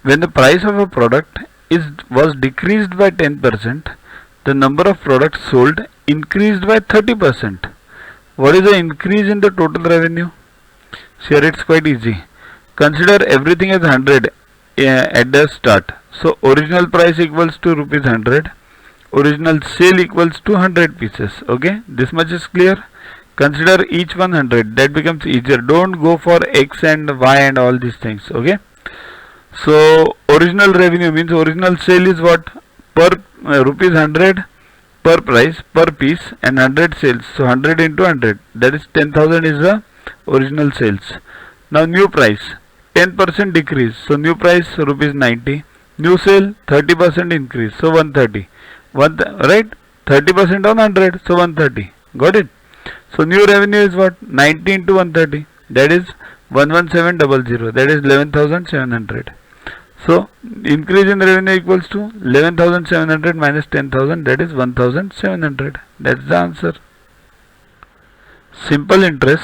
When the price of a product was decreased by 10%, the number of products sold increased by 30%. What is the increase in the total revenue? Here it's quite easy. Consider everything as 100 at the start. So original price equals to rupees 100. Original sale equals to 100 pieces. Okay, this much is clear. Consider each 100. That becomes easier. Don't go for X and Y and all these things. Okay. So original revenue means original sale is what? Per rupees 100 per price per piece and 100 sales. So 100 into 100, that is 10,000 is the original sales. Now new price 10% decrease. So new price rupees 90. New sale 30% increase. So 130. Right? 30% on 100. So 130. Got it? So new revenue is what? 90 into 130. That is 11700. That is 11,700. So increase in revenue equals to 11,700 minus 10,000, that is 1,700. That's the answer. Simple interest